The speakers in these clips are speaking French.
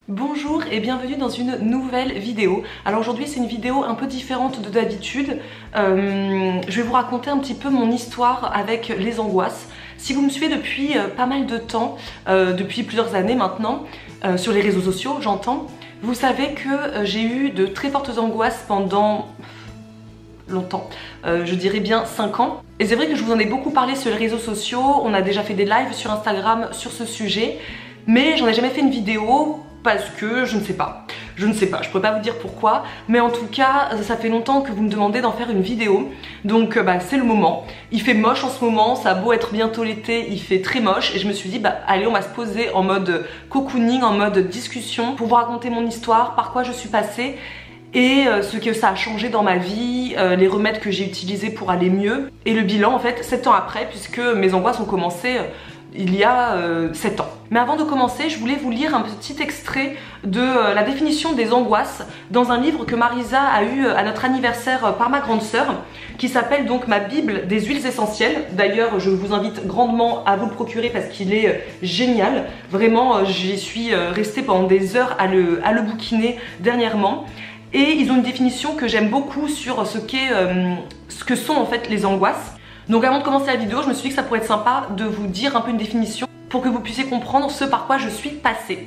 Bonjour et bienvenue dans une nouvelle vidéo. Alors aujourd'hui c'est une vidéo un peu différente de d'habitude. Je vais vous raconter un petit peu mon histoire avec les angoisses. Si vous me suivez depuis pas mal de temps, depuis plusieurs années maintenant, sur les réseaux sociaux j'entends, vous savez que j'ai eu de très fortes angoisses pendant longtemps, je dirais bien 5 ans. Et c'est vrai que je vous en ai beaucoup parlé sur les réseaux sociaux, on a déjà fait des lives sur Instagram sur ce sujet, mais j'en ai jamais fait une vidéo parce que je ne sais pas, je pourrais pas vous dire pourquoi, mais en tout cas ça fait longtemps que vous me demandez d'en faire une vidéo, donc c'est le moment. Il fait moche en ce moment, ça a beau être bientôt l'été, il fait très moche et je me suis dit allez, on va se poser en mode cocooning, en mode discussion pour vous raconter mon histoire, par quoi je suis passée et ce que ça a changé dans ma vie, les remèdes que j'ai utilisés pour aller mieux et le bilan en fait 7 ans après, puisque mes angoisses ont commencé il y a 7 ans. Mais avant de commencer, je voulais vous lire un petit extrait de la définition des angoisses dans un livre que Marisa a eu à notre anniversaire par ma grande sœur, qui s'appelle donc Ma Bible des huiles essentielles. D'ailleurs, je vous invite grandement à vous le procurer parce qu'il est génial. Vraiment, j'y suis restée pendant des heures à le bouquiner dernièrement. Et ils ont une définition que j'aime beaucoup sur ce que sont en fait les angoisses. Donc avant de commencer la vidéo, je me suis dit que ça pourrait être sympa de vous dire un peu une définition pour que vous puissiez comprendre ce par quoi je suis passée.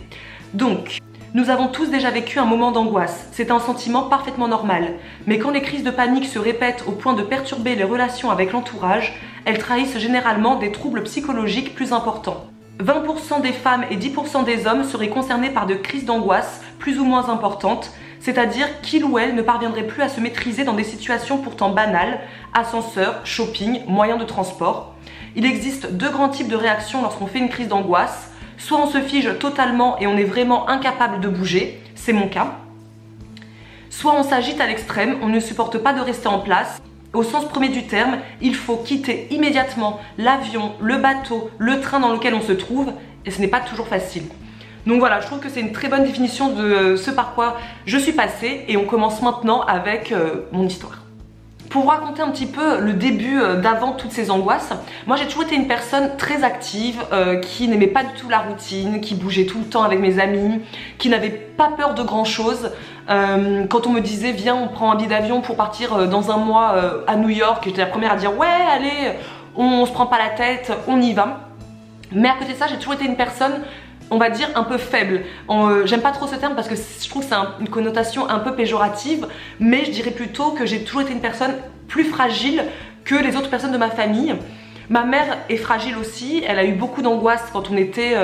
Donc, nous avons tous déjà vécu un moment d'angoisse. C'est un sentiment parfaitement normal. Mais quand les crises de panique se répètent au point de perturber les relations avec l'entourage, elles trahissent généralement des troubles psychologiques plus importants. 20% des femmes et 10% des hommes seraient concernés par de crises d'angoisse plus ou moins importantes, c'est-à-dire qu'il ou elle ne parviendrait plus à se maîtriser dans des situations pourtant banales, ascenseur, shopping, moyens de transport. Il existe 2 grands types de réactions lorsqu'on fait une crise d'angoisse. Soit on se fige totalement et on est vraiment incapable de bouger, c'est mon cas. Soit on s'agite à l'extrême, on ne supporte pas de rester en place. Au sens premier du terme, il faut quitter immédiatement l'avion, le bateau, le train dans lequel on se trouve, et ce n'est pas toujours facile. Donc voilà, je trouve que c'est une très bonne définition de ce par quoi je suis passée, et on commence maintenant avec mon histoire. Pour vous raconter un petit peu le début d'avant toutes ces angoisses, moi j'ai toujours été une personne très active, qui n'aimait pas du tout la routine, qui bougeait tout le temps avec mes amis, qui n'avait pas peur de grand chose. Quand on me disait viens on prend un billet d'avion pour partir dans un mois à New York, j'étais la première à dire ouais allez, on se prend pas la tête, on y va. Mais à côté de ça j'ai toujours été une personne, on va dire un peu faible. J'aime pas trop ce terme parce que je trouve que c'est une connotation un peu péjorative, mais je dirais plutôt que j'ai toujours été une personne plus fragile que les autres personnes de ma famille. Ma mère est fragile aussi, elle a eu beaucoup d'angoisse quand on était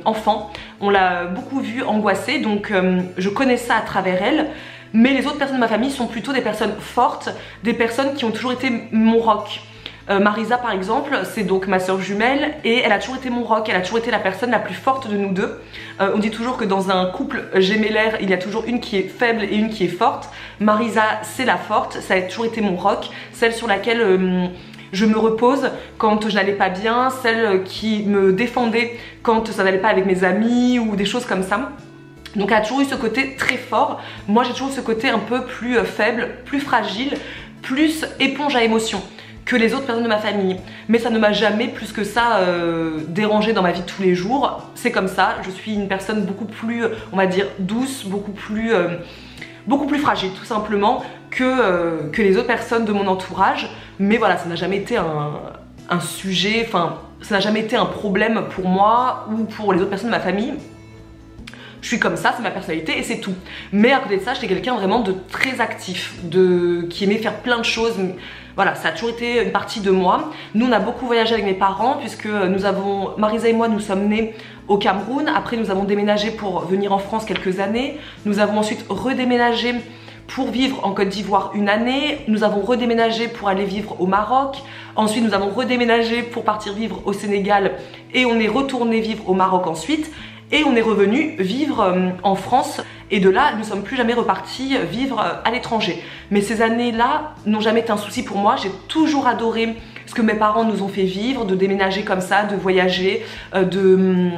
enfant, on l'a beaucoup vue angoissée, donc je connais ça à travers elle. Mais les autres personnes de ma famille sont plutôt des personnes fortes, des personnes qui ont toujours été mon roc. Marisa par exemple, c'est donc ma soeur jumelle et elle a toujours été mon roc, elle a toujours été la personne la plus forte de nous deux. On dit toujours que dans un couple gémellaire, il y a toujours une qui est faible et une qui est forte. Marisa c'est la forte, ça a toujours été mon roc, celle sur laquelle je me repose quand je n'allais pas bien, celle qui me défendait quand ça n'allait pas avec mes amis ou des choses comme ça. Donc elle a toujours eu ce côté très fort. Moi j'ai toujours eu ce côté un peu plus faible, plus fragile, plus éponge à émotions que les autres personnes de ma famille. Mais ça ne m'a jamais plus que ça dérangée dans ma vie de tous les jours. C'est comme ça, je suis une personne beaucoup plus, on va dire, douce, beaucoup plus fragile tout simplement que les autres personnes de mon entourage. Mais voilà, ça n'a jamais été un sujet, enfin, ça n'a jamais été un problème pour moi ou pour les autres personnes de ma famille. Je suis comme ça, c'est ma personnalité et c'est tout. Mais à côté de ça, j'étais quelqu'un vraiment de très actif, qui aimait faire plein de choses. Voilà, ça a toujours été une partie de moi. Nous, on a beaucoup voyagé avec mes parents puisque Marisa et moi, nous sommes nés au Cameroun. Après, nous avons déménagé pour venir en France quelques années. Nous avons ensuite redéménagé pour vivre en Côte d'Ivoire une année. Nous avons redéménagé pour aller vivre au Maroc. Ensuite, nous avons redéménagé pour partir vivre au Sénégal et on est retourné vivre au Maroc ensuite. Et on est revenu vivre en France et de là nous ne sommes plus jamais repartis vivre à l'étranger. Mais ces années-là n'ont jamais été un souci pour moi, j'ai toujours adoré ce que mes parents nous ont fait vivre, de déménager comme ça, de voyager, de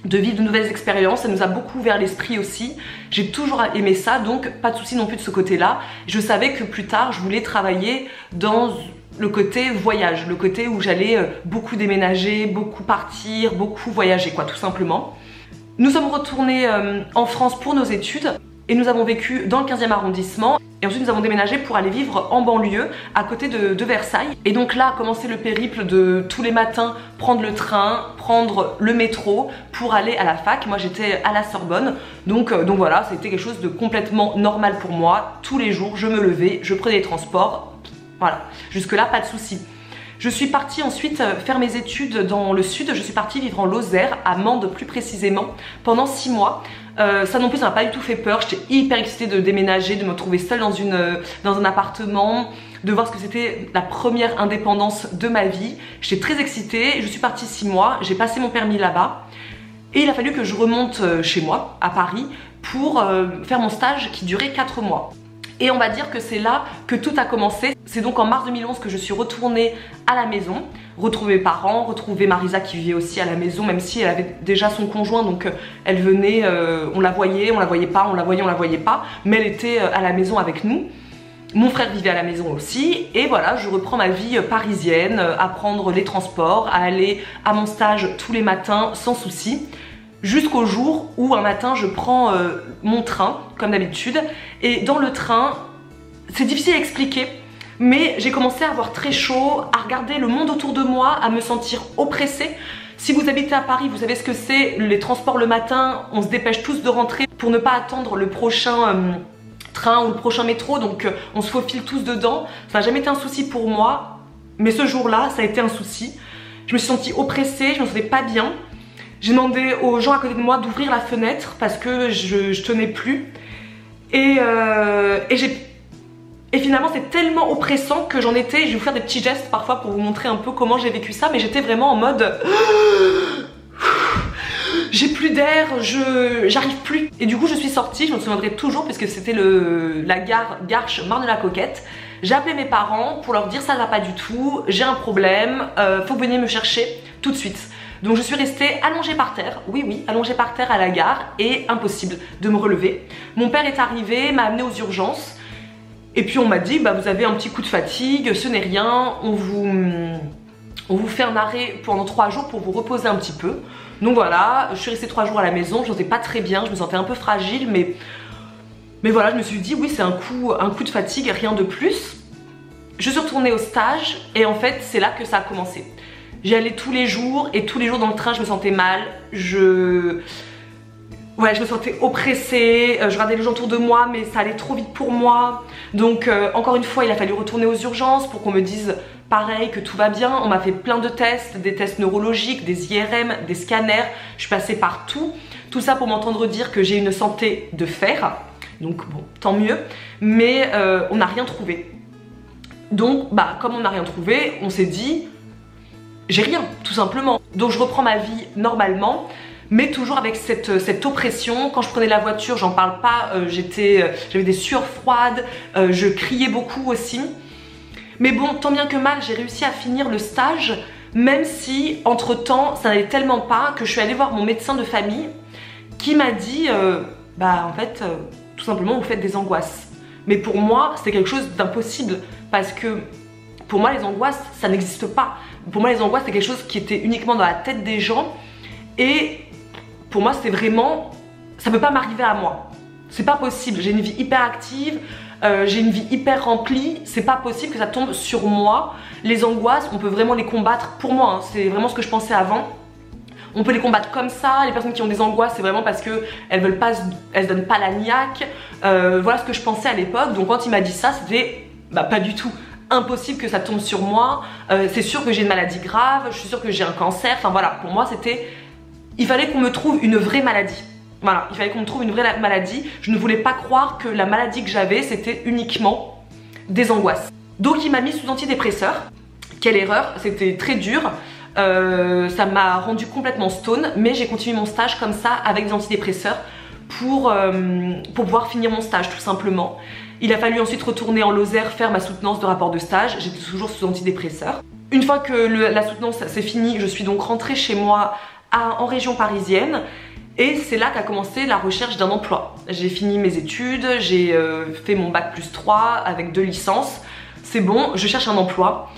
vivre de nouvelles expériences, ça nous a beaucoup ouvert l'esprit aussi. J'ai toujours aimé ça, donc pas de souci non plus de ce côté-là. Je savais que plus tard je voulais travailler dans le côté voyage, le côté où j'allais beaucoup déménager, beaucoup partir, beaucoup voyager quoi, tout simplement. Nous sommes retournés en France pour nos études et nous avons vécu dans le 15e arrondissement. Et ensuite nous avons déménagé pour aller vivre en banlieue à côté de Versailles. Et donc là a commencé le périple de tous les matins prendre le train, prendre le métro pour aller à la fac. Moi j'étais à la Sorbonne, donc voilà, c'était quelque chose de complètement normal pour moi. Tous les jours je me levais, je prenais les transports, voilà, jusque là pas de soucis. Je suis partie ensuite faire mes études dans le sud, je suis partie vivre en Lozère, à Mende plus précisément, pendant 6 mois. Ça non plus, ça m'a pas du tout fait peur, j'étais hyper excitée de déménager, de me retrouver seule dans un appartement, de voir ce que c'était la première indépendance de ma vie. J'étais très excitée, je suis partie 6 mois, j'ai passé mon permis là-bas et il a fallu que je remonte chez moi, à Paris, pour faire mon stage qui durait 4 mois. Et on va dire que c'est là que tout a commencé. C'est donc en mars 2011 que je suis retournée à la maison, retrouver mes parents, retrouver Marisa qui vivait aussi à la maison, même si elle avait déjà son conjoint, donc elle venait, on la voyait pas, on la voyait pas, mais elle était à la maison avec nous. Mon frère vivait à la maison aussi, et voilà, je reprends ma vie parisienne, à prendre les transports, à aller à mon stage tous les matins sans souci. Jusqu'au jour où un matin je prends mon train comme d'habitude et dans le train, c'est difficile à expliquer, mais j'ai commencé à avoir très chaud, à regarder le monde autour de moi, à me sentir oppressée. Si vous habitez à Paris, vous savez ce que c'est, les transports le matin, on se dépêche tous de rentrer pour ne pas attendre le prochain train ou le prochain métro, donc on se faufile tous dedans. Ça n'a jamais été un souci pour moi, mais ce jour-là, ça a été un souci. Je me suis sentie oppressée, je me sentais pas bien. J'ai demandé aux gens à côté de moi d'ouvrir la fenêtre parce que je tenais plus. Et finalement c'est tellement oppressant que j'en étais, je vais vous faire des petits gestes parfois pour vous montrer un peu comment j'ai vécu ça, mais j'étais vraiment en mode j'ai plus d'air, j'arrive plus. Et du coup je suis sortie, je me souviendrai toujours puisque c'était la gare Garches Marne-la-Coquette. J'ai appelé mes parents pour leur dire ça va pas du tout, j'ai un problème, faut que vous veniez me chercher tout de suite. Donc je suis restée allongée par terre, oui, allongée par terre à la gare et impossible de me relever. Mon père est arrivé, m'a amenée aux urgences et puis on m'a dit bah vous avez un petit coup de fatigue, ce n'est rien, on vous fait un arrêt pendant 3 jours pour vous reposer un petit peu. Donc voilà, je suis restée 3 jours à la maison, je n'étais pas très bien, je me sentais un peu fragile mais voilà, je me suis dit oui c'est un coup de fatigue, rien de plus. Je suis retournée au stage et en fait c'est là que ça a commencé. J'y allais tous les jours et tous les jours dans le train je me sentais mal, je me sentais oppressée, je regardais les gens autour de moi mais ça allait trop vite pour moi. Donc encore une fois il a fallu retourner aux urgences pour qu'on me dise pareil que tout va bien. On m'a fait plein de tests, des tests neurologiques, des IRM, des scanners, je suis passée par tout. Tout ça pour m'entendre dire que j'ai une santé de fer, donc bon tant mieux, mais on n'a rien trouvé. Donc bah comme on n'a rien trouvé, on s'est dit j'ai rien, tout simplement. Donc je reprends ma vie normalement, mais toujours avec cette oppression. Quand je prenais la voiture, j'en parle pas, j'avais des sueurs froides, je criais beaucoup aussi. Mais bon, tant bien que mal, j'ai réussi à finir le stage, même si entre temps, ça n'allait tellement pas que je suis allée voir mon médecin de famille qui m'a dit, bah en fait, tout simplement, vous faites des angoisses. Mais pour moi, c'était quelque chose d'impossible parce que pour moi, les angoisses, ça n'existe pas. Pour moi, les angoisses, c'est quelque chose qui était uniquement dans la tête des gens. Et pour moi, c'était vraiment... ça peut pas m'arriver à moi. C'est pas possible. J'ai une vie hyper active, j'ai une vie hyper remplie. C'est pas possible que ça tombe sur moi. Les angoisses, on peut vraiment les combattre. Pour moi, hein, c'est vraiment ce que je pensais avant. On peut les combattre comme ça. Les personnes qui ont des angoisses, c'est vraiment parce qu'elles veulent pas, elles se donnent pas la niaque. Voilà ce que je pensais à l'époque. Donc quand il m'a dit ça, c'était bah, pas du tout impossible que ça tombe sur moi, c'est sûr que j'ai une maladie grave, je suis sûre que j'ai un cancer, enfin voilà, pour moi c'était, il fallait qu'on me trouve une vraie maladie, voilà, il fallait qu'on me trouve une vraie maladie, je ne voulais pas croire que la maladie que j'avais c'était uniquement des angoisses. Donc il m'a mis sous antidépresseur, quelle erreur, c'était très dur, ça m'a rendu complètement stone, mais j'ai continué mon stage comme ça avec des antidépresseurs pour pouvoir finir mon stage tout simplement. Il a fallu ensuite retourner en Lozère faire ma soutenance de rapport de stage, j'étais toujours sous antidépresseurs. Une fois que la soutenance c'est fini, je suis donc rentrée chez moi en région parisienne et c'est là qu'a commencé la recherche d'un emploi. J'ai fini mes études, j'ai fait mon bac plus 3 avec 2 licences, c'est bon, je cherche un emploi.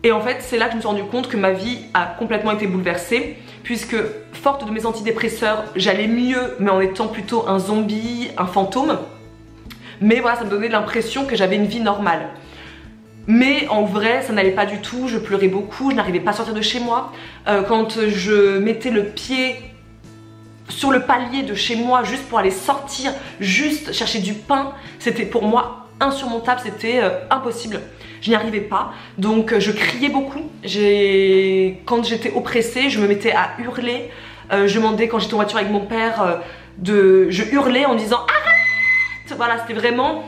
Et en fait c'est là que je me suis rendu compte que ma vie a complètement été bouleversée, puisque forte de mes antidépresseurs, j'allais mieux mais en étant plutôt un zombie, un fantôme. Mais voilà, ça me donnait l'impression que j'avais une vie normale. Mais en vrai, ça n'allait pas du tout, je pleurais beaucoup, je n'arrivais pas à sortir de chez moi. Quand je mettais le pied sur le palier de chez moi juste pour aller sortir, juste chercher du pain, c'était pour moi insurmontable, c'était impossible. Je n'y arrivais pas, donc je criais beaucoup. Quand j'étais oppressée, je me mettais à hurler. Je demandais, quand j'étais en voiture avec mon père, je hurlais en disant « Arrête !» Voilà, c'était vraiment...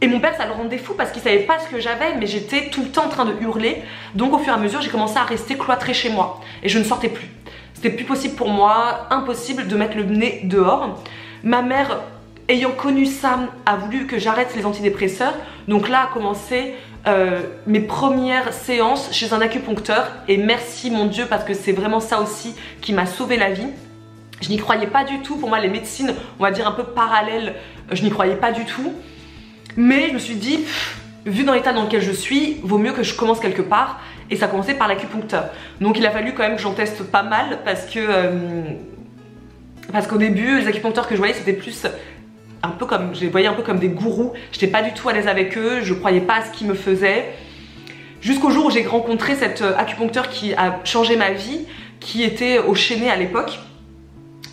Et mon père, ça le rendait fou parce qu'il savait pas ce que j'avais, mais j'étais tout le temps en train de hurler. Donc au fur et à mesure, j'ai commencé à rester cloîtrée chez moi et je ne sortais plus. C'était plus possible pour moi, impossible de mettre le nez dehors. Ma mère, ayant connu ça, a voulu que j'arrête les antidépresseurs. Donc là a commencé mes premières séances chez un acupuncteur. Et merci mon Dieu, parce que c'est vraiment ça aussi qui m'a sauvé la vie. Je n'y croyais pas du tout. Pour moi, les médecines, on va dire un peu parallèles, je n'y croyais pas du tout. Mais je me suis dit, vu dans l'état dans lequel je suis, vaut mieux que je commence quelque part. Et ça a commencé par l'acupuncteur. Donc il a fallu quand même que j'en teste pas mal parce qu'au début, les acupuncteurs que je voyais, c'était plus un peu comme, je les voyais un peu comme des gourous. J'étais pas du tout à l'aise avec eux, je croyais pas à ce qu'ils me faisaient. Jusqu'au jour où j'ai rencontré cet acupuncteur qui a changé ma vie, qui était au Chesnay à l'époque,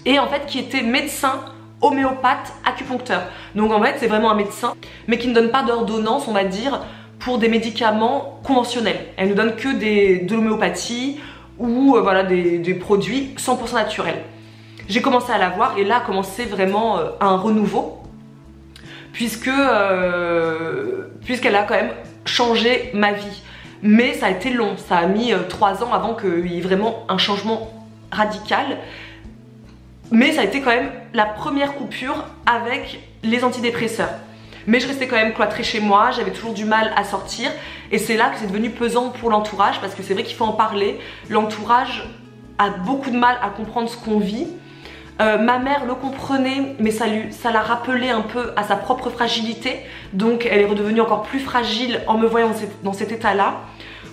et en fait qui était médecin, homéopathe, acupuncteur. Donc en fait c'est vraiment un médecin, mais qui ne donne pas d'ordonnance, on va dire, pour des médicaments conventionnels. Elle ne donne que de l'homéopathie ou voilà, des produits 100% naturels. J'ai commencé à la voir et là a commencé vraiment un renouveau, puisqu'elle a quand même changé ma vie. Mais ça a été long, ça a mis 3 ans avant qu'il y ait vraiment un changement radical. Mais ça a été quand même la première coupure avec les antidépresseurs. Mais je restais quand même cloîtrée chez moi, j'avais toujours du mal à sortir. Et c'est là que c'est devenu pesant pour l'entourage, parce que c'est vrai qu'il faut en parler. L'entourage a beaucoup de mal à comprendre ce qu'on vit. Ma mère le comprenait, mais ça l'a rappelé un peu à sa propre fragilité. Donc elle est redevenue encore plus fragile en me voyant dans cet état-là.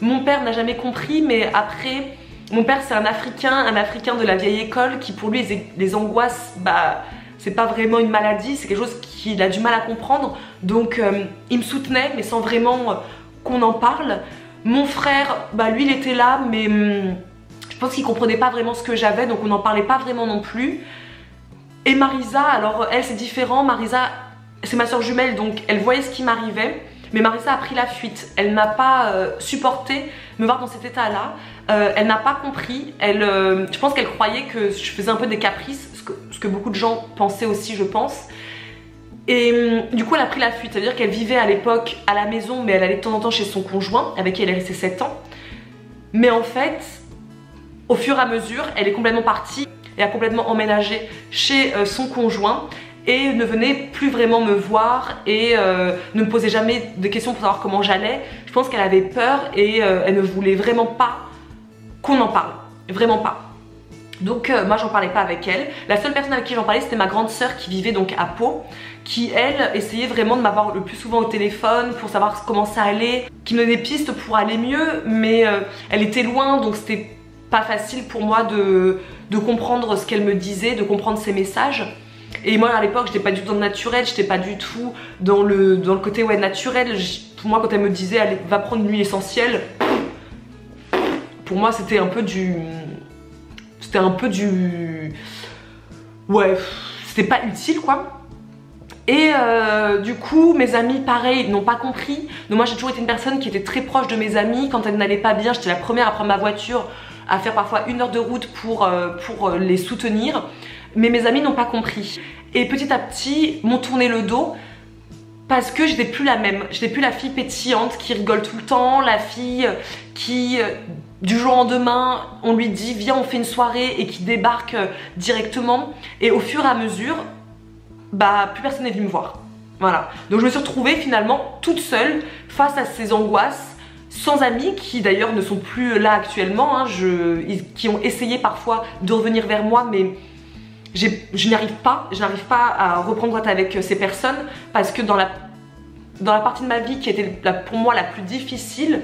Mon père n'a jamais compris, mais après... Mon père c'est un Africain de la vieille école qui pour lui les angoisses, bah c'est pas vraiment une maladie, c'est quelque chose qu'il a du mal à comprendre. Donc il me soutenait mais sans vraiment qu'on en parle. Mon frère, bah lui il était là mais je pense qu'il comprenait pas vraiment ce que j'avais, donc on n'en parlait pas vraiment non plus. Et Marisa, alors elle c'est différent, Marisa c'est ma soeur jumelle donc elle voyait ce qui m'arrivait. Mais Marisa a pris la fuite, elle n'a pas supporté me voir dans cet état-là, elle n'a pas compris, je pense qu'elle croyait que je faisais un peu des caprices, ce que beaucoup de gens pensaient aussi je pense. Et du coup elle a pris la fuite, c'est-à-dire qu'elle vivait à l'époque à la maison mais elle allait de temps en temps chez son conjoint avec qui elle est restée 7 ans. Mais en fait, au fur et à mesure, elle est complètement partie et a complètement emménagé chez son conjoint. Et ne venait plus vraiment me voir et ne me posait jamais de questions pour savoir comment j'allais. Je pense qu'elle avait peur et elle ne voulait vraiment pas qu'on en parle, vraiment pas. Donc moi j'en parlais pas avec elle. La seule personne avec qui j'en parlais c'était ma grande sœur qui vivait donc à Pau, qui elle essayait vraiment de m'avoir le plus souvent au téléphone pour savoir comment ça allait, qui me donnait des pistes pour aller mieux, mais elle était loin donc c'était pas facile pour moi de comprendre ce qu'elle me disait, de comprendre ses messages. Et moi à l'époque j'étais pas du tout dans le naturel, j'étais pas du tout dans le côté ouais, naturel. Pour moi quand elle me disait allez va prendre une huile essentielle, pour moi c'était un peu du... Ouais, c'était pas utile quoi. Et du coup mes amis pareil n'ont pas compris. Donc moi j'ai toujours été une personne qui était très proche de mes amis. Quand elles n'allaient pas bien j'étais la première à prendre ma voiture, à faire parfois 1 heure de route pour les soutenir. Mais mes amis n'ont pas compris. Et petit à petit, m'ont tourné le dos parce que j'étais plus la même. J'étais plus la fille pétillante qui rigole tout le temps, la fille qui, du jour au lendemain, on lui dit viens on fait une soirée et qui débarque directement. Et au fur et à mesure, bah plus personne n'est venu me voir. Voilà. Donc je me suis retrouvée finalement toute seule face à ces angoisses, sans amis qui d'ailleurs ne sont plus là actuellement, hein, qui ont essayé parfois de revenir vers moi mais... je n'arrive pas à reprendre contact avec ces personnes parce que dans la partie de ma vie qui était pour moi la plus difficile,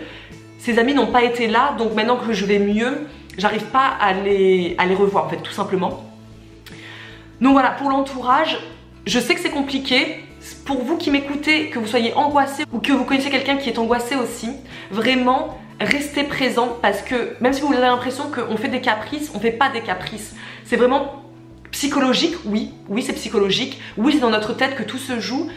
ces amis n'ont pas été là. Donc maintenant que je vais mieux, j'arrive pas à les revoir en fait, tout simplement. Donc voilà, pour l'entourage, je sais que c'est compliqué. Pour vous qui m'écoutez, que vous soyez angoissé ou que vous connaissez quelqu'un qui est angoissé aussi, vraiment restez présent, parce que même si vous avez l'impression qu'on fait des caprices, on fait pas des caprices. C'est vraiment psychologique, oui, c'est psychologique, oui c'est dans notre tête que tout se joue,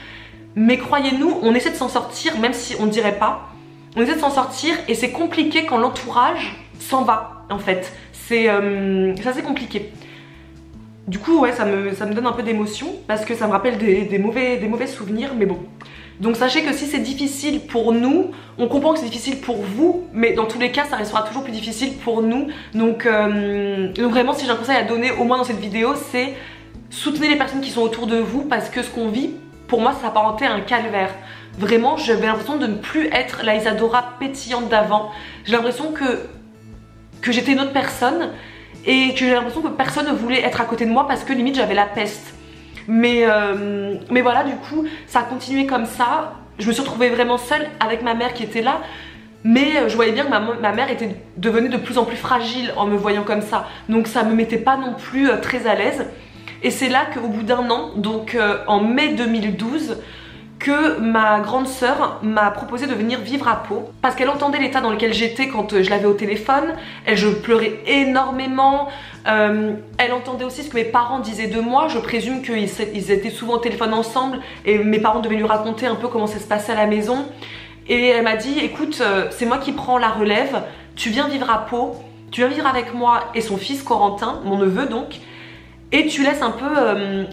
mais croyez-nous, on essaie de s'en sortir, même si on ne dirait pas. On essaie de s'en sortir et c'est compliqué quand l'entourage s'en va en fait. C'est assez compliqué. Du coup ouais, ça me donne un peu d'émotion parce que ça me rappelle des mauvais souvenirs, mais bon. Donc sachez que si c'est difficile pour nous, on comprend que c'est difficile pour vous, mais dans tous les cas ça restera toujours plus difficile pour nous. Donc vraiment, si j'ai un conseil à donner au moins dans cette vidéo, c'est soutenez les personnes qui sont autour de vous, parce que ce qu'on vit, pour moi ça s'apparentait à un calvaire. Vraiment, j'avais l'impression de ne plus être la Isadora pétillante d'avant. J'ai l'impression que j'étais une autre personne et que j'ai l'impression que personne ne voulait être à côté de moi parce que limite j'avais la peste. Mais voilà, du coup, ça a continué comme ça. Je me suis retrouvée vraiment seule avec ma mère qui était là. Mais je voyais bien que ma mère était devenue de plus en plus fragile en me voyant comme ça. Donc ça me mettait pas non plus très à l'aise. Et c'est là qu'au bout d'un an, donc en mai 2012, que ma grande sœur m'a proposé de venir vivre à Pau parce qu'elle entendait l'état dans lequel j'étais quand je l'avais au téléphone. Je pleurais énormément. Elle entendait aussi ce que mes parents disaient de moi. Je présume qu'ils étaient souvent au téléphone ensemble et mes parents devaient lui raconter un peu comment ça se passait à la maison. Et elle m'a dit, écoute, c'est moi qui prends la relève, tu viens vivre à Pau, tu viens vivre avec moi et son fils Corentin, mon neveu donc, et tu laisses un peu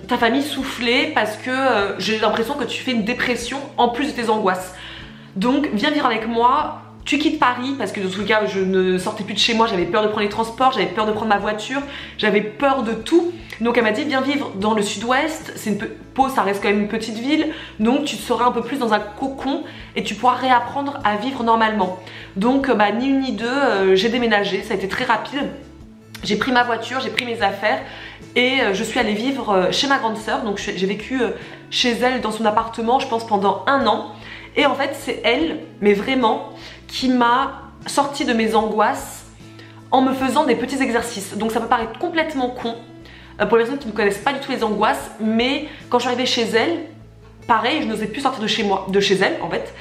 ta famille souffler parce que j'ai l'impression que tu fais une dépression en plus de tes angoisses. Donc viens vivre avec moi, tu quittes Paris parce que dans tous les cas je ne sortais plus de chez moi, j'avais peur de prendre les transports, j'avais peur de prendre ma voiture, j'avais peur de tout. Donc elle m'a dit viens vivre dans le sud-ouest, Pau ça reste quand même une petite ville, donc tu seras un peu plus dans un cocon et tu pourras réapprendre à vivre normalement. Donc ni une ni deux, j'ai déménagé, ça a été très rapide. J'ai pris ma voiture, j'ai pris mes affaires et je suis allée vivre chez ma grande sœur. Donc j'ai vécu chez elle dans son appartement, je pense pendant 1 an. Et en fait c'est elle, mais vraiment, qui m'a sortie de mes angoisses en me faisant des petits exercices. Donc ça peut paraître complètement con pour les personnes qui ne connaissent pas du tout les angoisses, mais quand je suis arrivée chez elle, pareil, je n'osais plus sortir de chez elle en fait.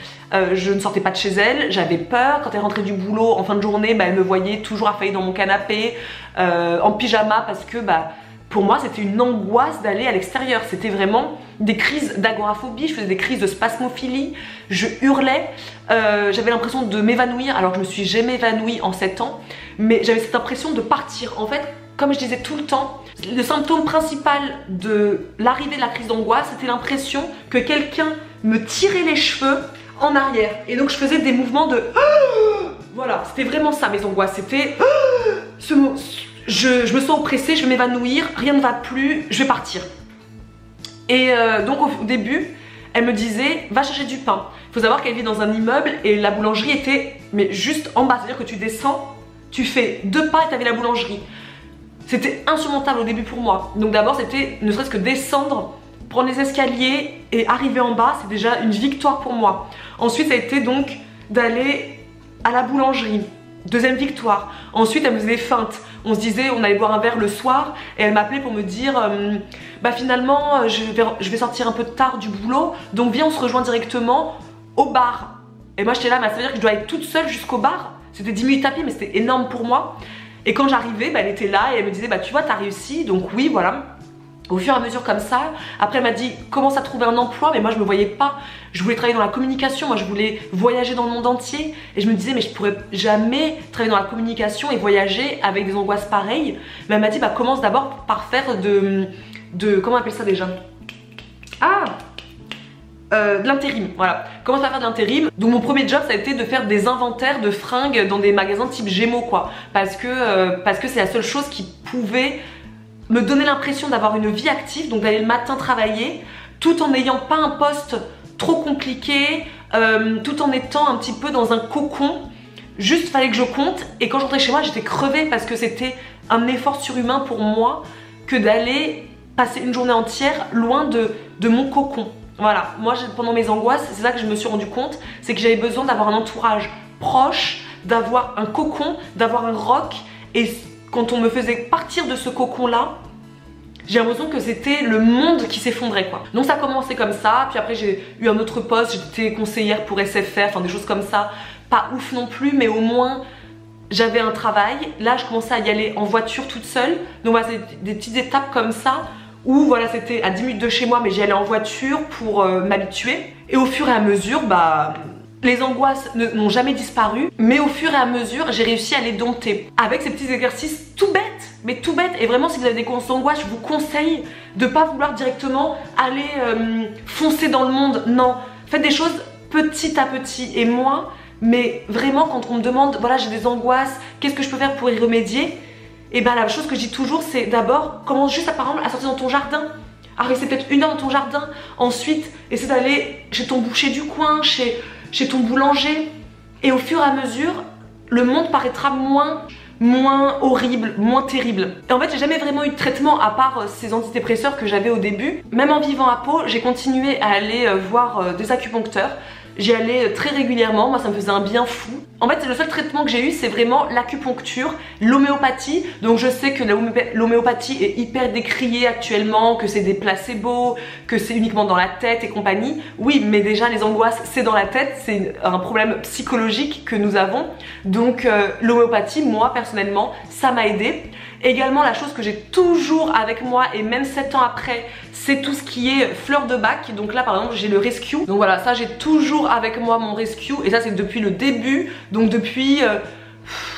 Je ne sortais pas de chez elle, j'avais peur. Quand elle rentrait du boulot en fin de journée, elle me voyait toujours affalée dans mon canapé, en pyjama, parce que pour moi c'était une angoisse d'aller à l'extérieur. C'était vraiment des crises d'agoraphobie, je faisais des crises de spasmophilie, je hurlais, j'avais l'impression de m'évanouir, alors que je me suis jamais évanouie en 7 ans, mais j'avais cette impression de partir. En fait, comme je disais tout le temps, le symptôme principal de l'arrivée de la crise d'angoisse, c'était l'impression que quelqu'un me tirait les cheveux en arrière. Et donc je faisais des mouvements de... Voilà, c'était vraiment ça mes angoisses. C'était... Je me sens oppressée, je vais m'évanouir, rien ne va plus, je vais partir. Et donc au début, elle me disait, va chercher du pain. Il faut savoir qu'elle vit dans un immeuble et la boulangerie était juste en bas. C'est-à-dire que tu descends, tu fais 2 pas et tu avais la boulangerie. C'était insurmontable au début pour moi. Donc d'abord c'était ne serait-ce que descendre, prendre les escaliers et arriver en bas, c'est déjà une victoire pour moi. Ensuite ça a été donc d'aller à la boulangerie. 2e victoire. Ensuite elle me faisait des feintes. On se disait on allait boire un verre le soir et elle m'appelait pour me dire finalement je vais sortir un peu tard du boulot, donc viens on se rejoint directement au bar. Et moi j'étais là, ça veut dire que je dois être toute seule jusqu'au bar. C'était 10 minutes à pied mais c'était énorme pour moi. Et quand j'arrivais, elle était là et elle me disait tu vois t'as réussi, donc oui voilà. Au fur et à mesure comme ça, après elle m'a dit commence à trouver un emploi, mais moi je me voyais pas, je voulais travailler dans la communication, moi je voulais voyager dans le monde entier et je me disais mais je pourrais jamais travailler dans la communication et voyager avec des angoisses pareilles. Mais elle m'a dit commence d'abord par faire de comment on appelle ça déjà, de l'intérim, voilà. Commence à faire de l'intérim. Donc mon premier job ça a été de faire des inventaires de fringues dans des magasins type Gémeaux quoi, parce que c'est la seule chose qui pouvait me donner l'impression d'avoir une vie active, donc d'aller le matin travailler tout en n'ayant pas un poste trop compliqué, tout en étant un petit peu dans un cocon. Juste fallait que je compte, et quand je rentrais chez moi j'étais crevée parce que c'était un effort surhumain pour moi que d'aller passer une journée entière loin de mon cocon. Voilà, moi pendant mes angoisses, c'est ça que je me suis rendu compte, c'est que j'avais besoin d'avoir un entourage proche, d'avoir un cocon, d'avoir un roc Et quand on me faisait partir de ce cocon-là, j'ai l'impression que c'était le monde qui s'effondrait quoi. Donc ça a commencé comme ça, puis après j'ai eu un autre poste, j'étais conseillère pour SFR, enfin des choses comme ça. Pas ouf non plus, mais au moins j'avais un travail. Là je commençais à y aller en voiture toute seule. Donc voilà, c'est des petites étapes comme ça où voilà, c'était à 10 minutes de chez moi, mais j'y allais en voiture pour m'habituer. Et au fur et à mesure, bah, les angoisses n'ont jamais disparu, mais au fur et à mesure, j'ai réussi à les dompter. Avec ces petits exercices tout bêtes, mais tout bêtes. Et vraiment, si vous avez des grosses angoisses, je vous conseille de ne pas vouloir directement aller foncer dans le monde. Non, faites des choses petit à petit. Et moi, mais vraiment, quand on me demande, voilà, j'ai des angoisses, qu'est-ce que je peux faire pour y remédier? Et bien la chose que je dis toujours, c'est d'abord, commence juste par exemple à sortir dans ton jardin. Alors c'est peut-être 1 heure dans ton jardin. Ensuite, essaie d'aller chez ton boucher du coin, chez ton boulanger. Et au fur et à mesure, le monde paraîtra moins horrible, moins terrible. Et en fait, j'ai jamais vraiment eu de traitement à part ces antidépresseurs que j'avais au début. Même en vivant à Pau, j'ai continué à aller voir des acupuncteurs. J'y allais très régulièrement, moi ça me faisait un bien fou. En fait, le seul traitement que j'ai eu, c'est vraiment l'acupuncture, l'homéopathie. Donc je sais que l'homéopathie est hyper décriée actuellement, que c'est des placebos, que c'est uniquement dans la tête et compagnie. Oui, mais déjà les angoisses, c'est dans la tête, c'est un problème psychologique que nous avons. Donc l'homéopathie, moi personnellement, ça m'a aidée. Également, la chose que j'ai toujours avec moi, et même 7 ans après, c'est tout ce qui est fleur de bac. Donc là, par exemple, j'ai le Rescue. Donc voilà, ça, j'ai toujours avec moi mon Rescue. Et ça, c'est depuis le début. Donc depuis,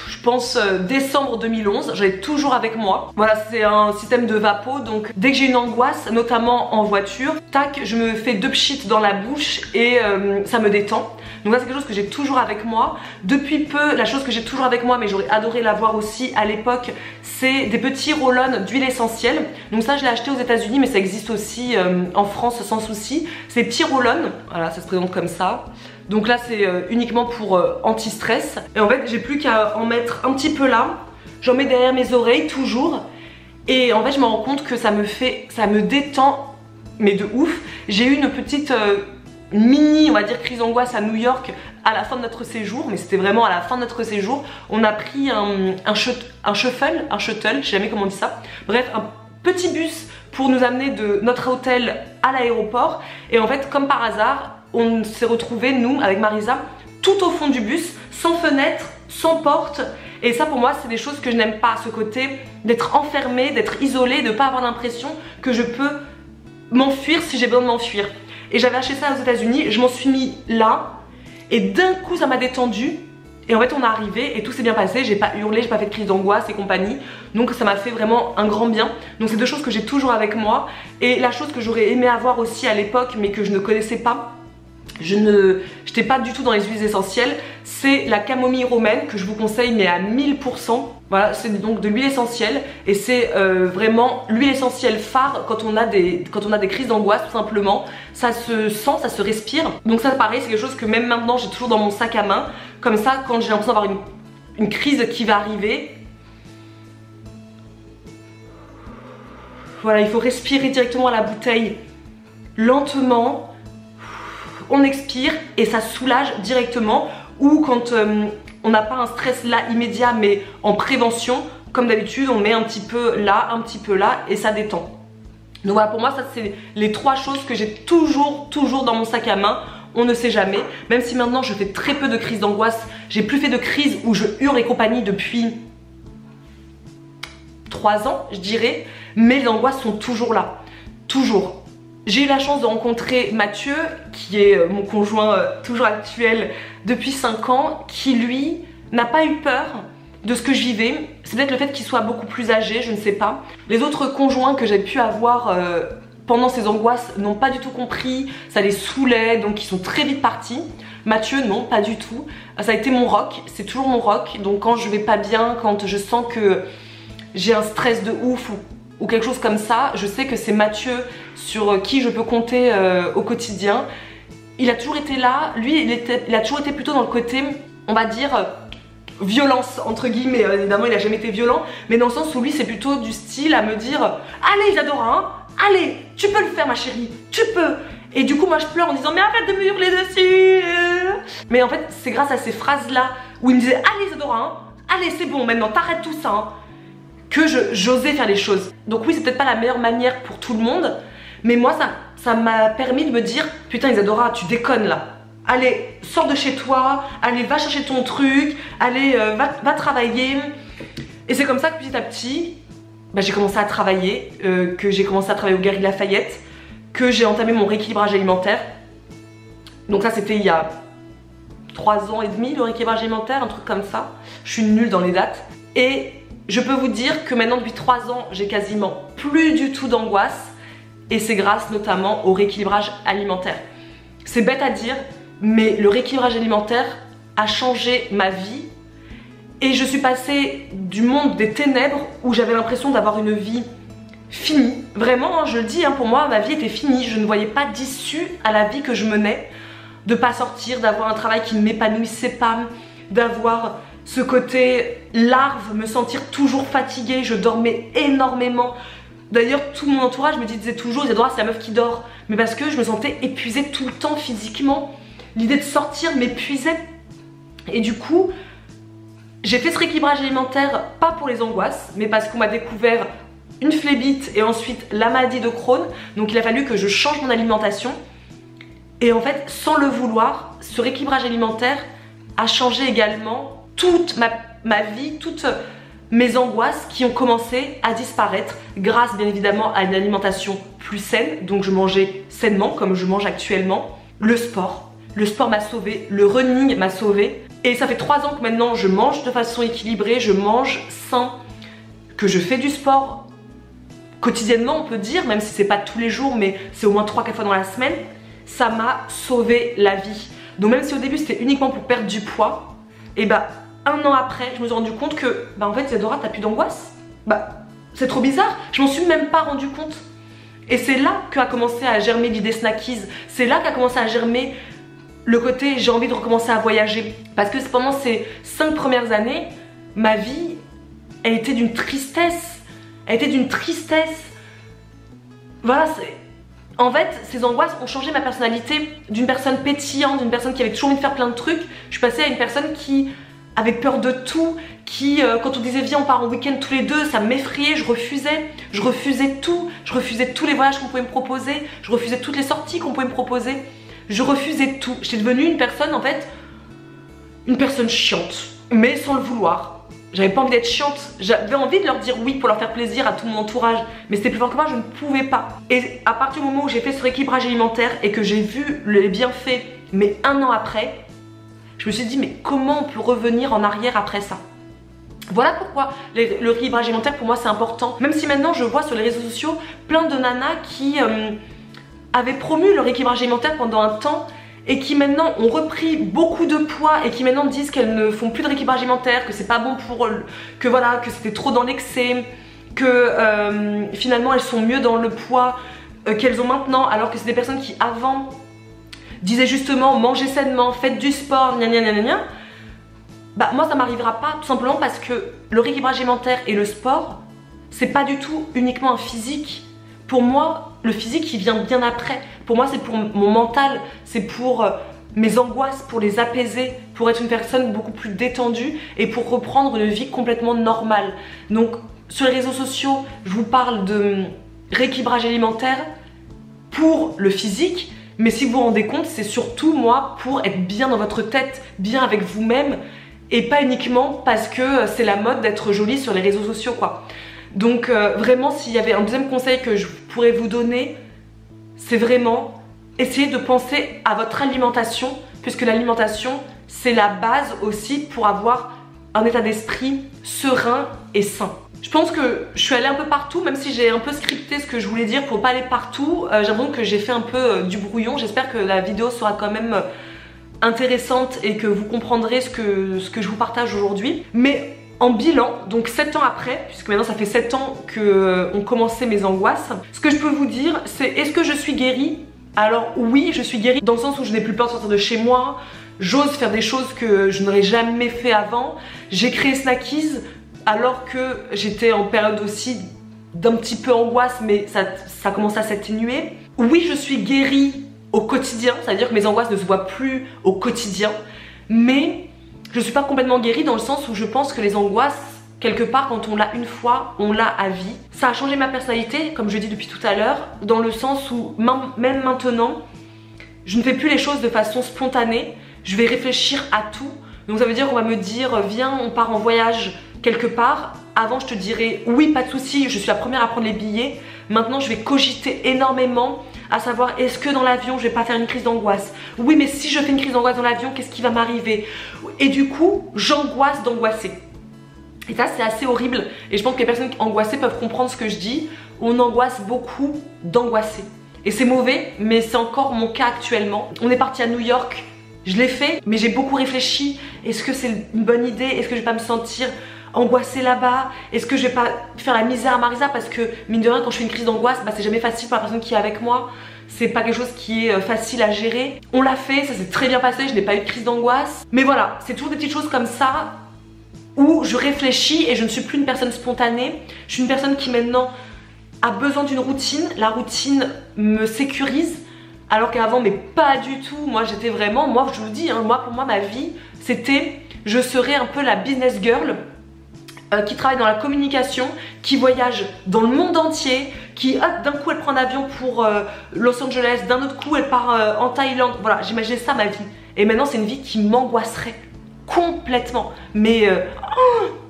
je pense, décembre 2011. Je l'ai toujours avec moi. Voilà, c'est un système de vapo. Donc dès que j'ai une angoisse, notamment en voiture, tac, je me fais 2 pchits dans la bouche et ça me détend. Donc là c'est quelque chose que j'ai toujours avec moi. Depuis peu, la chose que j'ai toujours avec moi, mais j'aurais adoré l'avoir aussi à l'époque, c'est des petits roll-on d'huile essentielle. Donc ça je l'ai acheté aux États-Unis, mais ça existe aussi en France sans souci. C'est des petits roll-on, voilà, ça se présente comme ça. Donc là c'est uniquement pour anti-stress. Et en fait j'ai plus qu'à en mettre un petit peu là. J'en mets derrière mes oreilles toujours. Et en fait je me rends compte que ça me détend, mais de ouf. J'ai eu une petite mini, on va dire, crise d'angoisse à New York à la fin de notre séjour, mais c'était vraiment à la fin de notre séjour. On a pris un shuttle, je sais jamais comment on dit ça, bref, un petit bus pour nous amener de notre hôtel à l'aéroport. Et en fait, comme par hasard, on s'est retrouvés, nous, avec Marisa, tout au fond du bus, sans fenêtre, sans porte. Et ça, pour moi, c'est des choses que je n'aime pas, ce côté d'être enfermée, d'être isolée, de ne pas avoir l'impression que je peux m'enfuir si j'ai besoin de m'enfuir. Et j'avais acheté ça aux États-Unis, je m'en suis mis là, et d'un coup ça m'a détendu. Et en fait on est arrivé et tout s'est bien passé, j'ai pas hurlé, j'ai pas fait de crise d'angoisse et compagnie. Donc ça m'a fait vraiment un grand bien. Donc c'est 2 choses que j'ai toujours avec moi. Et la chose que j'aurais aimé avoir aussi à l'époque, mais que je ne connaissais pas, je n'étais pas du tout dans les huiles essentielles, c'est la camomille romaine que je vous conseille, mais à 1000%. Voilà, c'est donc de l'huile essentielle et c'est vraiment l'huile essentielle phare quand on a des crises d'angoisse, tout simplement. Ça se sent, ça se respire. Donc ça, pareil, c'est quelque chose que même maintenant j'ai toujours dans mon sac à main. Comme ça, quand j'ai l'impression d'avoir une crise qui va arriver, voilà, il faut respirer directement à la bouteille, lentement. On expire et ça soulage directement. Ou quand on n'a pas un stress là immédiat, mais en prévention, comme d'habitude, on met un petit peu là et ça détend. Donc voilà, pour moi ça c'est les 3 choses que j'ai toujours dans mon sac à main. On ne sait jamais, même si maintenant je fais très peu de crises d'angoisse. J'ai plus fait de crises où je hurle et compagnie depuis 3 ans, je dirais. Mais les angoisses sont toujours là, toujours. J'ai eu la chance de rencontrer Mathieu, qui est mon conjoint toujours actuel depuis 5 ans, qui lui n'a pas eu peur de ce que je vivais. C'est peut-être le fait qu'il soit beaucoup plus âgé, je ne sais pas. Les autres conjoints que j'ai pu avoir pendant ces angoisses n'ont pas du tout compris, ça les saoulait, donc ils sont très vite partis. Mathieu, non, pas du tout. Ça a été mon rock, c'est toujours mon rock. Donc quand je vais pas bien, quand je sens que j'ai un stress de ouf ou quelque chose comme ça, je sais que c'est Mathieu sur qui je peux compter au quotidien. Il a toujours été là, lui il a toujours été plutôt dans le côté, on va dire, violence entre guillemets. Évidemment il a jamais été violent, mais dans le sens où lui c'est plutôt du style à me dire allez Isadora, hein, allez, tu peux le faire ma chérie, tu peux. Et du coup moi je pleure en disant mais arrête de me hurler dessus. Mais en fait c'est grâce à ces phrases là où il me disait allez Isadora, hein, allez c'est bon maintenant, t'arrêtes tout ça, hein, que j'osais faire les choses. Donc oui, c'est peut-être pas la meilleure manière pour tout le monde, mais moi ça m'a permis de me dire, putain Isadora, tu déconnes là. Allez, sors de chez toi, allez, va chercher ton truc, allez, va travailler. Et c'est comme ça que petit à petit, bah, j'ai commencé à travailler, que j'ai commencé à travailler au Galeries Lafayette, que j'ai entamé mon rééquilibrage alimentaire. Donc ça c'était il y a 3 ans et demi, le rééquilibrage alimentaire, un truc comme ça. Je suis nulle dans les dates. Et je peux vous dire que maintenant depuis 3 ans, j'ai quasiment plus du tout d'angoisse. Et c'est grâce notamment au rééquilibrage alimentaire. C'est bête à dire, mais le rééquilibrage alimentaire a changé ma vie. Et je suis passée du monde des ténèbres où j'avais l'impression d'avoir une vie finie. Vraiment, hein, je le dis, hein, pour moi, ma vie était finie. Je ne voyais pas d'issue à la vie que je menais. De pas sortir, d'avoir un travail qui ne m'épanouissait pas, d'avoir ce côté larve, me sentir toujours fatiguée. Je dormais énormément. D'ailleurs, tout mon entourage me disait toujours, Isadora, c'est la meuf qui dort. Mais parce que je me sentais épuisée tout le temps physiquement. L'idée de sortir m'épuisait. Et du coup, j'ai fait ce rééquilibrage alimentaire, pas pour les angoisses, mais parce qu'on m'a découvert une phlébite et ensuite la maladie de Crohn. Donc il a fallu que je change mon alimentation. Et en fait, sans le vouloir, ce rééquilibrage alimentaire a changé également toute ma vie, toutes mes angoisses qui ont commencé à disparaître grâce bien évidemment à une alimentation plus saine. Donc je mangeais sainement comme je mange actuellement. Le sport m'a sauvée, le running m'a sauvée. Et ça fait 3 ans que maintenant je mange de façon équilibrée, je mange sain, que je fais du sport quotidiennement on peut dire, même si c'est pas tous les jours mais c'est au moins 3-4 fois dans la semaine. Ça m'a sauvé la vie. Donc même si au début c'était uniquement pour perdre du poids, et bah 1 an après je me suis rendu compte que bah en fait Isadora t'as plus d'angoisse. Bah c'est trop bizarre, je m'en suis même pas rendu compte. Et c'est là qu'a commencé à germer l'idée Snackies, c'est là qu'a commencé à germer le côté j'ai envie de recommencer à voyager. Parce que pendant ces 5 premières années, ma vie, elle était d'une tristesse. Elle était d'une tristesse. Voilà, en fait, ces angoisses ont changé ma personnalité d'une personne pétillante, d'une personne qui avait toujours envie de faire plein de trucs. Je suis passée à une personne qui avait peur de tout, qui, quand on disait viens on part en week-end tous les deux, ça m'effrayait, je refusais tout, je refusais tous les voyages qu'on pouvait me proposer, je refusais toutes les sorties qu'on pouvait me proposer. Je refusais tout. J'étais devenue une personne, en fait, une personne chiante, mais sans le vouloir. J'avais pas envie d'être chiante, j'avais envie de leur dire oui pour leur faire plaisir à tout mon entourage, mais c'était plus fort que moi, je ne pouvais pas. Et à partir du moment où j'ai fait ce rééquilibrage alimentaire et que j'ai vu les bienfaits, mais 1 an après, je me suis dit mais comment on peut revenir en arrière après ça? Voilà pourquoi le rééquilibrage alimentaire pour moi c'est important. Même si maintenant je vois sur les réseaux sociaux plein de nanas qui avaient promu le rééquilibrage alimentaire pendant un temps et qui maintenant ont repris beaucoup de poids et qui maintenant disent qu'elles ne font plus de rééquilibrage alimentaire, que c'est pas bon pour eux, que voilà, que c'était trop dans l'excès, que finalement elles sont mieux dans le poids qu'elles ont maintenant, alors que c'est des personnes qui avant disaient justement mangez sainement, faites du sport, gna gna gna gna. Bah moi ça m'arrivera pas tout simplement parce que le rééquilibrage alimentaire et le sport c'est pas du tout uniquement un physique. Pour moi le physique il vient bien après. Pour moi c'est pour mon mental, c'est pour mes angoisses, pour les apaiser, pour être une personne beaucoup plus détendue et pour reprendre une vie complètement normale. Donc sur les réseaux sociaux je vous parle de rééquilibrage alimentaire pour le physique, mais si vous vous rendez compte c'est surtout moi pour être bien dans votre tête, bien avec vous-même. Et pas uniquement parce que c'est la mode d'être jolie sur les réseaux sociaux quoi. Donc vraiment s'il y avait un deuxième conseil que je pourrais vous donner, c'est vraiment essayer de penser à votre alimentation, puisque l'alimentation c'est la base aussi pour avoir un état d'esprit serein et sain. Je pense que je suis allée un peu partout, même si j'ai un peu scripté ce que je voulais dire pour pas aller partout. J'ai l'impression que j'ai fait un peu du brouillon. J'espère que la vidéo sera quand même intéressante et que vous comprendrez ce que je vous partage aujourd'hui. Mais en bilan, donc 7 ans après, puisque maintenant ça fait 7 ans qu'on commençait mes angoisses, ce que je peux vous dire c'est est-ce que je suis guérie? Alors oui, je suis guérie dans le sens où je n'ai plus peur de sortir de chez moi, j'ose faire des choses que je n'aurais jamais fait avant. J'ai créé Snackies alors que j'étais en période aussi d'un petit peu angoisse, mais ça commence à s'atténuer. Oui, je suis guérie au quotidien, c'est-à-dire que mes angoisses ne se voient plus au quotidien, mais je suis pas complètement guérie dans le sens où je pense que les angoisses, quelque part, quand on l'a une fois, on l'a à vie. Ça a changé ma personnalité, comme je dis depuis tout à l'heure, dans le sens où même maintenant, je ne fais plus les choses de façon spontanée. Je vais réfléchir à tout. Donc ça veut dire qu'on va me dire, viens, on part en voyage quelque part. Avant, je te dirais, oui, pas de souci, je suis la première à prendre les billets. Maintenant, je vais cogiter énormément, à savoir, est-ce que dans l'avion, je vais pas faire une crise d'angoisse? Oui, mais si je fais une crise d'angoisse dans l'avion, qu'est-ce qui va m'arriver? Et du coup, j'angoisse d'angoisser. Et ça, c'est assez horrible. Et je pense que les personnes angoissées peuvent comprendre ce que je dis. On angoisse beaucoup d'angoisser. Et c'est mauvais, mais c'est encore mon cas actuellement. On est parti à New York, je l'ai fait, mais j'ai beaucoup réfléchi. Est-ce que c'est une bonne idée? Est-ce que je vais pas me sentir angoissée là-bas? Est-ce que je vais pas faire la misère à Marisa? Parce que mine de rien, quand je fais une crise d'angoisse, bah, c'est jamais facile pour la personne qui est avec moi. C'est pas quelque chose qui est facile à gérer. On l'a fait, ça s'est très bien passé, je n'ai pas eu de crise d'angoisse. Mais voilà, c'est toujours des petites choses comme ça où je réfléchis et je ne suis plus une personne spontanée. Je suis une personne qui maintenant a besoin d'une routine. La routine me sécurise. Alors qu'avant, mais pas du tout. Moi, j'étais vraiment, moi je vous dis, hein, pour moi, ma vie, c'était, je serais un peu la business girl qui travaille dans la communication, qui voyage dans le monde entier, qui, hop, d'un coup, elle prend un avion pour Los Angeles, d'un autre coup, elle part en Thaïlande. Voilà, j'imaginais ça, ma vie. Et maintenant, c'est une vie qui m'angoisserait complètement. Mais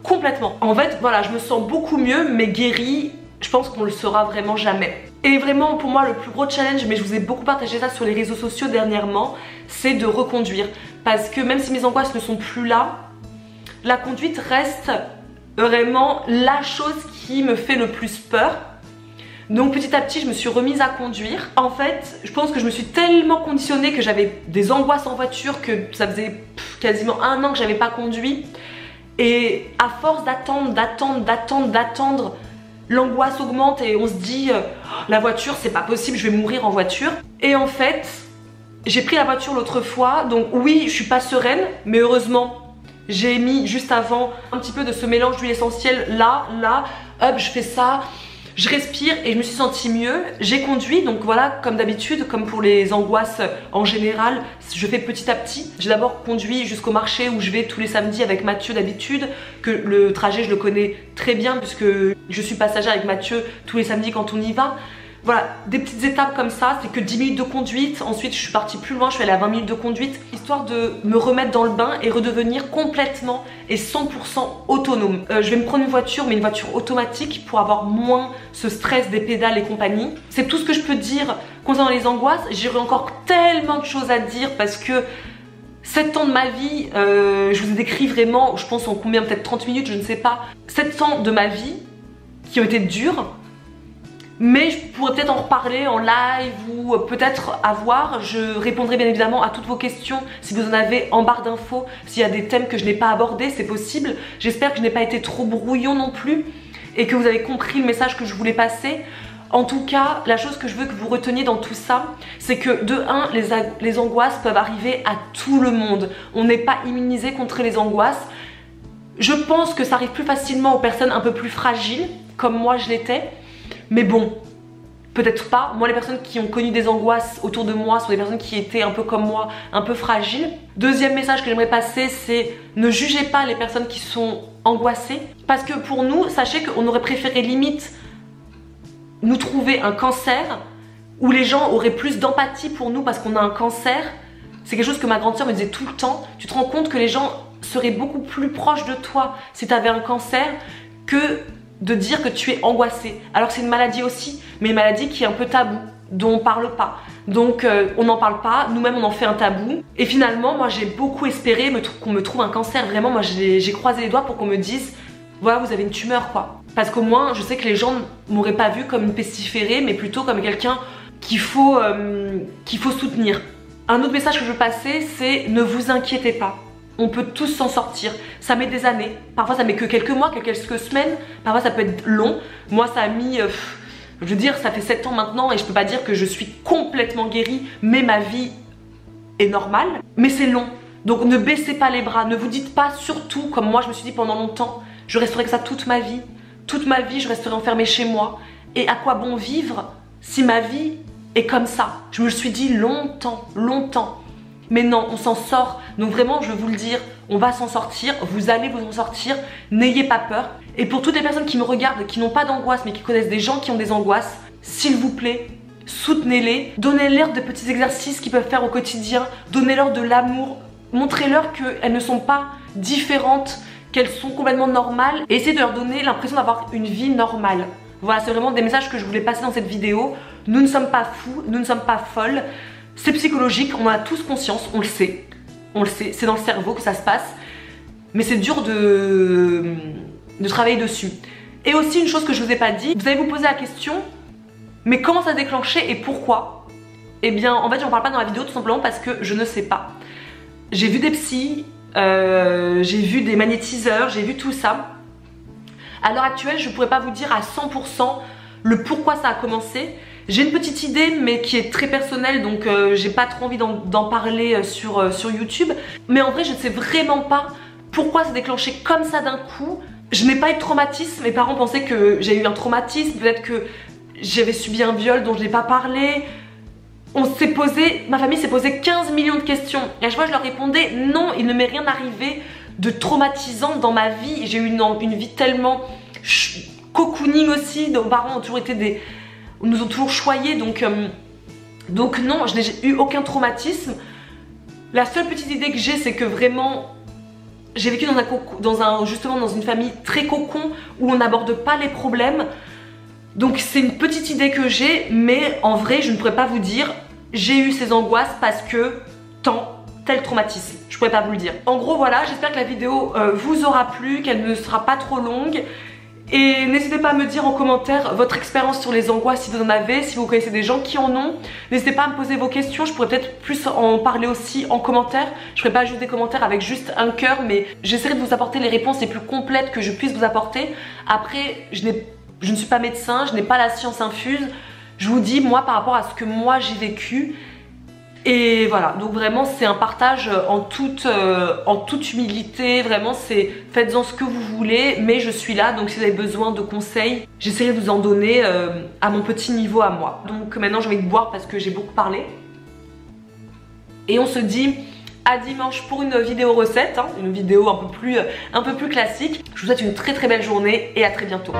complètement. En fait, voilà, je me sens beaucoup mieux, mais guérie, je pense qu'on le saura vraiment jamais. Et vraiment pour moi le plus gros challenge, mais je vous ai beaucoup partagé ça sur les réseaux sociaux dernièrement, c'est de reconduire. Parce que même si mes angoisses ne sont plus là, la conduite reste vraiment la chose qui me fait le plus peur. Donc petit à petit je me suis remise à conduire. En fait je pense que je me suis tellement conditionnée que j'avais des angoisses en voiture, que ça faisait quasiment 1 an que j'avais pas conduit. Et à force d'attendre, l'angoisse augmente et on se dit la voiture c'est pas possible, je vais mourir en voiture. Et en fait j'ai pris la voiture l'autre fois, donc oui je suis pas sereine, mais heureusement j'ai mis juste avant un petit peu de ce mélange d'huile essentielle là, hop je fais ça, je respire et je me suis sentie mieux. J'ai conduit, donc voilà, comme d'habitude, comme pour les angoisses en général, je fais petit à petit. J'ai d'abord conduit jusqu'au marché où je vais tous les samedis avec Mathieu d'habitude, que le trajet je le connais très bien puisque je suis passagère avec Mathieu tous les samedis quand on y va. Voilà, des petites étapes comme ça, c'est que 10 minutes de conduite, ensuite je suis partie plus loin, je suis allée à 20 minutes de conduite, histoire de me remettre dans le bain et redevenir complètement et 100% autonome. Je vais me prendre une voiture, mais une voiture automatique pour avoir moins ce stress des pédales et compagnie. C'est tout ce que je peux dire concernant les angoisses. J'aurais encore tellement de choses à dire parce que 7 ans de ma vie, je vous ai décrit vraiment, je pense en combien, peut-être 30 minutes, je ne sais pas, 7 ans de ma vie qui ont été durs. Mais je pourrais peut-être en reparler en live ou peut-être à voir. Je répondrai bien évidemment à toutes vos questions si vous en avez en barre d'infos. S'il y a des thèmes que je n'ai pas abordés, c'est possible. J'espère que je n'ai pas été trop brouillon non plus et que vous avez compris le message que je voulais passer. En tout cas, la chose que je veux que vous reteniez dans tout ça, c'est que de 1, les angoisses peuvent arriver à tout le monde. On n'est pas immunisé contre les angoisses. Je pense que ça arrive plus facilement aux personnes un peu plus fragiles, comme moi je l'étais. Mais bon, peut-être pas. Moi, les personnes qui ont connu des angoisses autour de moi sont des personnes qui étaient un peu comme moi, un peu fragiles. Deuxième message que j'aimerais passer, c'est ne jugez pas les personnes qui sont angoissées. Parce que pour nous, sachez qu'on aurait préféré limite nous trouver un cancer où les gens auraient plus d'empathie pour nous parce qu'on a un cancer. C'est quelque chose que ma grande sœur me disait tout le temps. Tu te rends compte que les gens seraient beaucoup plus proches de toi si tu avais un cancer que de dire que tu es angoissée. Alors c'est une maladie aussi, mais une maladie qui est un peu taboue, dont on parle pas. Donc on n'en parle pas, nous-mêmes on en fait un tabou. Et finalement, moi j'ai beaucoup espéré qu'on me trouve un cancer. Vraiment, moi j'ai croisé les doigts pour qu'on me dise voilà, vous avez une tumeur quoi. Parce qu'au moins, je sais que les gens m'auraient pas vu comme une pestiférée, mais plutôt comme quelqu'un qu'il faut soutenir. Un autre message que je veux passer, c'est ne vous inquiétez pas. On peut tous s'en sortir. Ça met des années. Parfois ça met que quelques mois, que quelques semaines. Parfois ça peut être long. Moi ça a mis, je veux dire, ça fait 7 ans maintenant et je peux pas dire que je suis complètement guérie, mais ma vie est normale. Mais c'est long. Donc ne baissez pas les bras. Ne vous dites pas, surtout comme moi je me suis dit pendant longtemps, je resterai que ça toute ma vie. Toute ma vie je resterai enfermée chez moi. Et à quoi bon vivre si ma vie est comme ça? Je me le suis dit longtemps. Mais non, on s'en sort. Donc vraiment, je vais vous le dire, on va s'en sortir. Vous allez vous en sortir. N'ayez pas peur. Et pour toutes les personnes qui me regardent, qui n'ont pas d'angoisse, mais qui connaissent des gens qui ont des angoisses, s'il vous plaît, soutenez-les. Donnez-leur des petits exercices qu'ils peuvent faire au quotidien. Donnez-leur de l'amour. Montrez-leur qu'elles ne sont pas différentes, qu'elles sont complètement normales. Et essayez de leur donner l'impression d'avoir une vie normale. Voilà, c'est vraiment des messages que je voulais passer dans cette vidéo. Nous ne sommes pas fous, nous ne sommes pas folles. C'est psychologique, on en a tous conscience, on le sait. On le sait, c'est dans le cerveau que ça se passe. Mais c'est dur de travailler dessus. Et aussi une chose que je vous ai pas dit, vous allez vous poser la question, mais comment ça a déclenché et pourquoi? Eh bien, en fait, j'en parle pas dans la vidéo tout simplement parce que je ne sais pas. J'ai vu des psys, j'ai vu des magnétiseurs, j'ai vu tout ça. À l'heure actuelle, je pourrais pas vous dire à 100% le pourquoi ça a commencé. J'ai une petite idée mais qui est très personnelle, donc j'ai pas trop envie d'en parler sur YouTube. Mais en vrai, je ne sais vraiment pas pourquoi ça déclenché comme ça d'un coup. Je n'ai pas eu de traumatisme, mes parents pensaient que j'ai eu un traumatisme, peut-être que j'avais subi un viol dont je n'ai pas parlé. Ma famille s'est posé 15 millions de questions. Et à chaque fois je leur répondais non, il ne m'est rien arrivé de traumatisant dans ma vie. J'ai eu une vie tellement cocooning aussi, nos parents ont toujours été nous ont toujours choyés, donc non, je n'ai eu aucun traumatisme. La seule petite idée que j'ai, c'est que vraiment j'ai vécu justement dans une famille très cocon où on n'aborde pas les problèmes. Donc c'est une petite idée que j'ai, mais en vrai je ne pourrais pas vous dire j'ai eu ces angoisses parce que tel traumatisme, je pourrais pas vous le dire. En gros voilà, j'espère que la vidéo vous aura plu, qu'elle ne sera pas trop longue. Et n'hésitez pas à me dire en commentaire votre expérience sur les angoisses si vous en avez, si vous connaissez des gens qui en ont. N'hésitez pas à me poser vos questions, je pourrais peut-être plus en parler aussi en commentaire. Je ferai pas juste des commentaires avec juste un cœur, mais j'essaierai de vous apporter les réponses les plus complètes que je puisse vous apporter. Après, je ne suis pas médecin, je n'ai pas la science infuse. Je vous dis moi par rapport à ce que moi j'ai vécu. Et voilà, donc vraiment c'est un partage en toute humilité, vraiment c'est faites-en ce que vous voulez, mais je suis là, donc si vous avez besoin de conseils, j'essaierai de vous en donner à mon petit niveau à moi. Donc maintenant j'ai envie de boire parce que j'ai beaucoup parlé. Et on se dit à dimanche pour une vidéo recette, hein, une vidéo un peu plus classique. Je vous souhaite une très très belle journée et à très bientôt.